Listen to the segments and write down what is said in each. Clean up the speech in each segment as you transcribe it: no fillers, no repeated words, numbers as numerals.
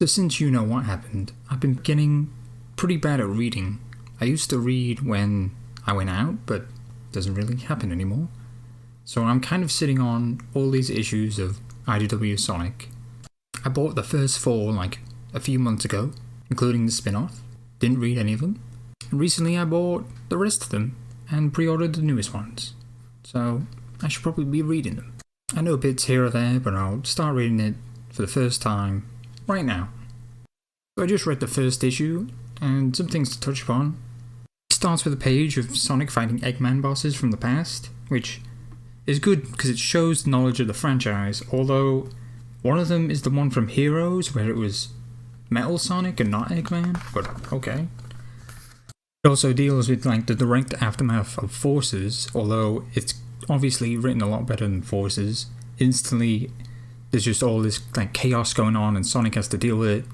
So since you know what happened, I've been getting pretty bad at reading. I used to read when I went out, but it doesn't really happen anymore. So I'm kind of sitting on all these issues of IDW Sonic. I bought the first 4 like a few months ago, including the spin-off. Didn't read any of them. And recently I bought the rest of them and pre-ordered the newest ones. So I should probably be reading them. I know bits here or there, but I'll start reading it for the first time right now. So I just read the first issue, and some things to touch upon. It starts with a page of Sonic fighting Eggman bosses from the past, which is good because it shows knowledge of the franchise, although one of them is the one from Heroes where it was Metal Sonic and not Eggman, but okay. It also deals with like the direct aftermath of Forces, although it's obviously written a lot better than Forces. Instantly there's just all this like chaos going on and Sonic has to deal with it.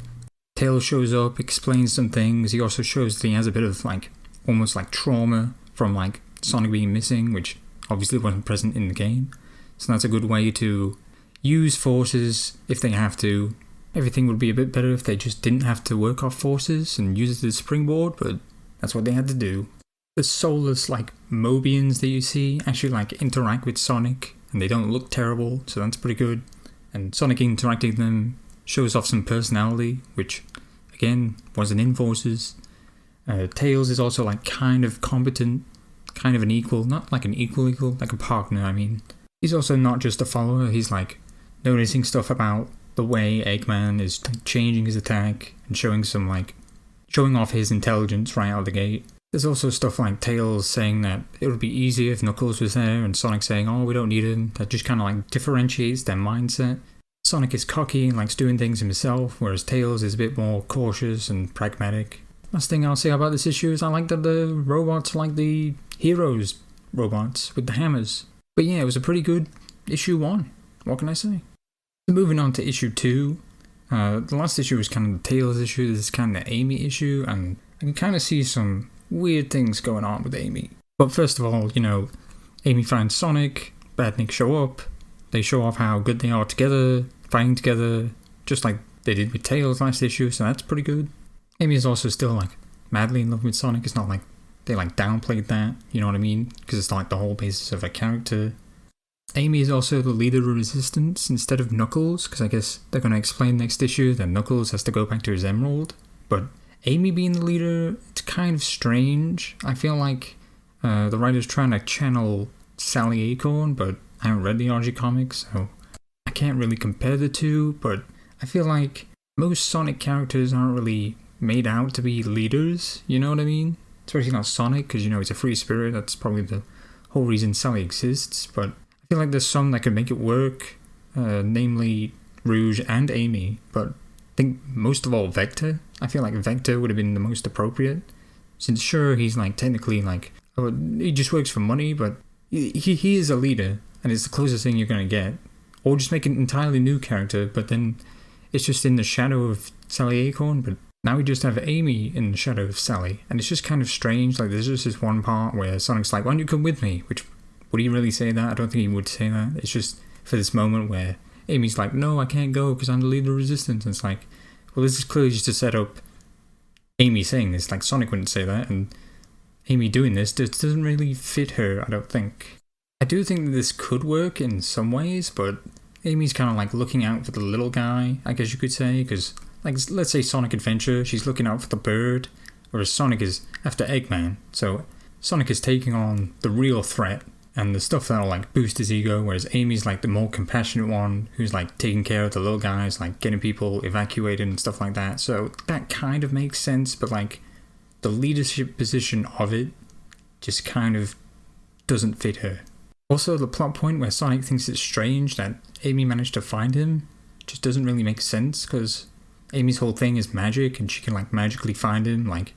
Tails shows up, explains some things. He also shows that he has a bit of like almost like trauma from like Sonic being missing, which obviously wasn't present in the game. So that's a good way to use Forces if they have to. Everything would be a bit better if they just didn't have to work off Forces and use it as a springboard, but that's what they had to do. The soulless like Mobians that you see actually like interact with Sonic and they don't look terrible, so that's pretty good. And Sonic interacting with them shows off some personality, which again wasn't in Forces. Tails is also like kind of competent, kind of an equal, not like an equal, like a partner, I mean. He's also not just a follower, he's like noticing stuff about the way Eggman is changing his attack and showing off his intelligence right out of the gate. There's also stuff like Tails saying that it would be easier if Knuckles was there, and Sonic saying, oh, we don't need him. That just kind of like differentiates their mindset. Sonic is cocky and likes doing things himself, whereas Tails is a bit more cautious and pragmatic. Last thing I'll say about this issue is I like that the robots are like the Heroes robots with the hammers. But yeah, it was a pretty good issue 1. What can I say? So moving on to issue 2. The last issue was kind of the Tails issue, this is kind of the Amy issue, and I can kind of see some weird things going on with Amy. But first of all, you know, Amy finds Sonic, Badnik show up, they show off how good they are together, fighting together, just like they did with Tails last issue, so that's pretty good. Amy is also still like madly in love with Sonic. It's not like they like downplayed that, you know what I mean? Because it's like the whole basis of her character. Amy is also the leader of Resistance instead of Knuckles, because I guess they're going to explain next issue that Knuckles has to go back to his Emerald. But Amy being the leader, it's kind of strange. I feel like the writer's trying to channel Sally Acorn, but I haven't read the RG comics, so I can't really compare the two, but I feel like most Sonic characters aren't really made out to be leaders, you know what I mean? Especially not Sonic, because you know he's a free spirit, that's probably the whole reason Sally exists, but I feel like there's some that could make it work, namely Rouge and Amy, but I think most of all Vector. I feel like Vector would have been the most appropriate, since sure he's like technically like, he just works for money, but he is a leader, and it's the closest thing you're going to get. Or just make an entirely new character, but then it's just in the shadow of Sally Acorn, but now we just have Amy in the shadow of Sally, and it's just kind of strange. Like there's just this one part where Sonic's like, why don't you come with me? Which, would he really say that? I don't think he would say that. It's just for this moment where Amy's like, no, I can't go because I'm the leader of Resistance. And it's like, well, this is clearly just to set up Amy saying this. Like Sonic wouldn't say that, and Amy doing this just doesn't really fit her, I don't think. I do think that this could work in some ways, but Amy's kind of like looking out for the little guy, I guess you could say, because like let's say Sonic Adventure, she's looking out for the bird, whereas Sonic is after Eggman. So Sonic is taking on the real threat and the stuff that'll like boost his ego, whereas Amy's like the more compassionate one who's like taking care of the little guys, like getting people evacuated and stuff like that. So that kind of makes sense, but like the leadership position of it just kind of doesn't fit her. Also, the plot point where Sonic thinks it's strange that Amy managed to find him just doesn't really make sense, because Amy's whole thing is magic and she can like magically find him. Like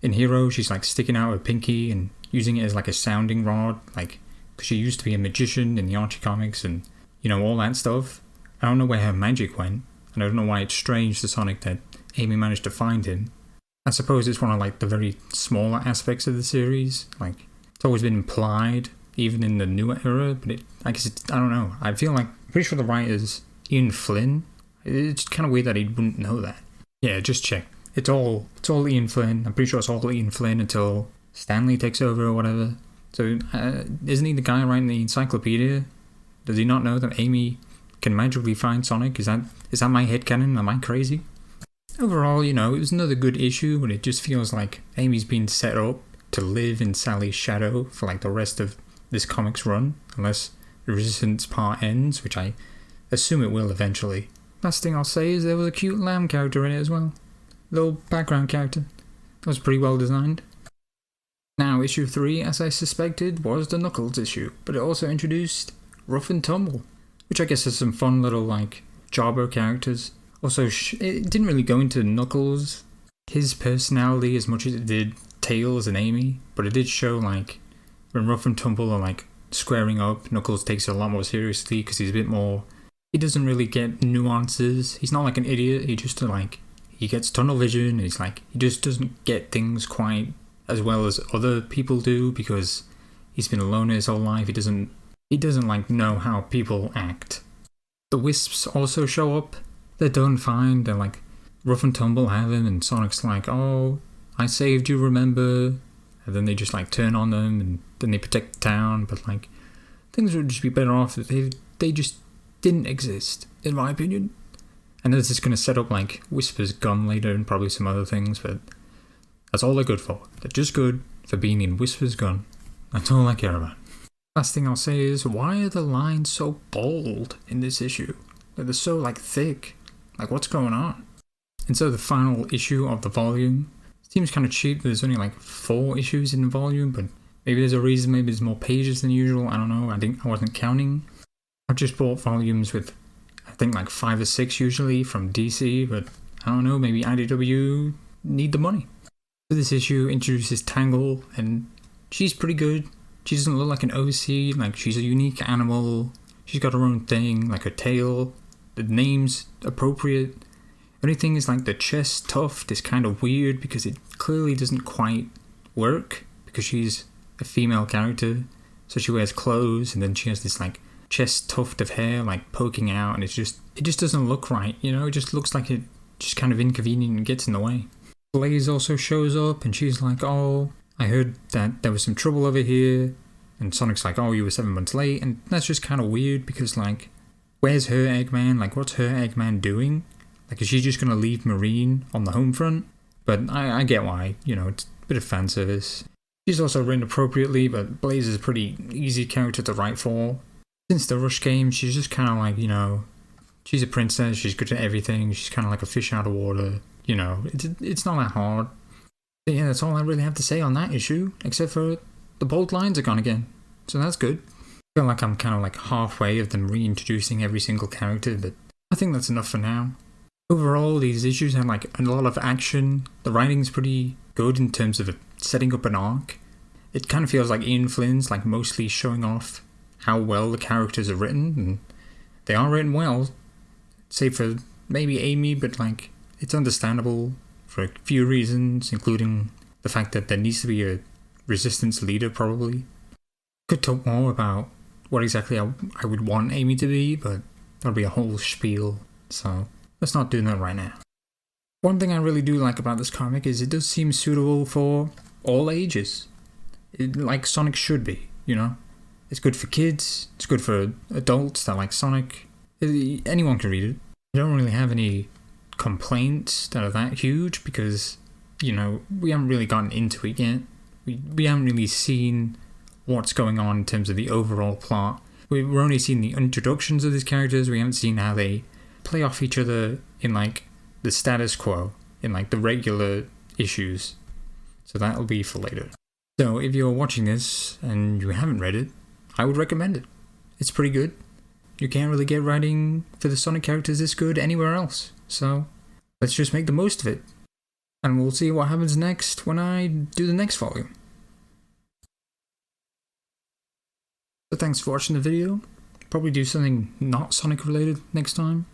in Hero, she's like sticking out her pinky and using it as like a sounding rod, like because she used to be a magician in the Archie comics and you know all that stuff. I don't know where her magic went, and I don't know why it's strange to Sonic that Amy managed to find him. I suppose it's one of like the very smaller aspects of the series. Like it's always been implied, even in the newer era, but I don't know. I feel like, pretty sure the writer's Ian Flynn. It's kind of weird that he wouldn't know that. Yeah, just check. It's all Ian Flynn. I'm pretty sure it's all Ian Flynn until Stanley takes over or whatever. So isn't he the guy writing the encyclopedia? Does he not know that Amy can magically find Sonic? Is that my headcanon? Am I crazy? Overall, it was another good issue, but it just feels like Amy's been set up to live in Sally's shadow for like the rest of this comic's run, unless the Resistance part ends, which I assume it will eventually. Last thing I'll say is there was a cute lamb character in it as well. Little background character. That was pretty well designed. Now, issue 3, as I suspected, was the Knuckles issue, but it also introduced Rough and Tumble, which I guess has some fun little, like, jobber characters. Also, it didn't really go into Knuckles, his personality, as much as it did Tails and Amy, but it did show, like, when Rough and Tumble are, like, squaring up, Knuckles takes it a lot more seriously because he's a bit more... He doesn't really get nuances. He's not like an idiot. He just, like, he gets tunnel vision. He's like, he just doesn't get things quite as well as other people do because he's been alone his whole life. He doesn't like know how people act. The Wisps also show up. They're done fine. They're like, Rough and Tumble have him, and Sonic's like, oh, I saved you, remember? And then they just like turn on them, and then they protect the town. But like, things would just be better off if they just didn't exist, in my opinion. And this is going to set up like Whisper's gun later and probably some other things, but that's all they're good for. They're just good for being in Whisper's gun. That's all I care about. Last thing I'll say is, why are the lines so bold in this issue? They're so like thick. Like, what's going on? And so the final issue of the volume seems kind of cheap. There's only like 4 issues in the volume, but maybe there's a reason. Maybe there's more pages than usual. I don't know. I wasn't counting. I've just bought volumes with, I think, like 5 or 6 usually from DC, but I don't know. Maybe IDW need the money. So this issue introduces Tangle, and she's pretty good. She doesn't look like an OC. Like, she's a unique animal. She's got her own thing, like her tail. The name's appropriate. Only thing is, like, the chest tuft is kind of weird because it clearly doesn't quite work because she's a female character. So she wears clothes and then she has this, like, chest tuft of hair, like, poking out, and it just doesn't look right, It just looks like it just kind of inconvenient and gets in the way. Blaze also shows up and she's like, oh, I heard that there was some trouble over here. And Sonic's like, oh, you were 7 months late. And that's just kind of weird because, like, where's her Eggman? Like, what's her Eggman doing? Like, is she just going to leave Marine on the home front? But I get why, it's a bit of fan service. She's also written appropriately, but Blaze is a pretty easy character to write for. Since the Rush game, she's just kind of like, she's a princess, she's good at everything, she's kind of like a fish out of water, it's not that hard. But yeah, that's all I really have to say on that issue, except for the bold lines are gone again, so that's good. I feel like I'm kind of like halfway of them reintroducing every single character, but I think that's enough for now. Overall, these issues have like a lot of action. The writing's pretty good in terms of setting up an arc. It kind of feels like Ian Flynn's like mostly showing off how well the characters are written, and they are written well, save for maybe Amy, but like it's understandable for a few reasons, including the fact that there needs to be a Resistance leader probably. Could talk more about what exactly I would want Amy to be, but that'll be a whole spiel, so let's not do that right now. One thing I really do like about this comic is it does seem suitable for all ages, like Sonic should be, It's good for kids, it's good for adults that like Sonic. Anyone can read it. I don't really have any complaints that are that huge because, we haven't really gotten into it yet. We haven't really seen what's going on in terms of the overall plot. We're only seeing the introductions of these characters. We haven't seen how they play off each other in, like, the status quo, in, like, the regular issues. So that'll be for later. So if you're watching this and you haven't read it, I would recommend it. It's pretty good. You can't really get writing for the Sonic characters this good anywhere else. So let's just make the most of it. And we'll see what happens next when I do the next volume. So thanks for watching the video. Probably do something not Sonic related next time.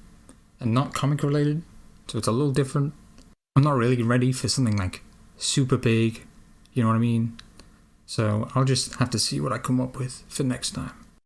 And not comic related. So it's a little different. I'm not really ready for something like super big. You know what I mean? So I'll just have to see what I come up with for next time.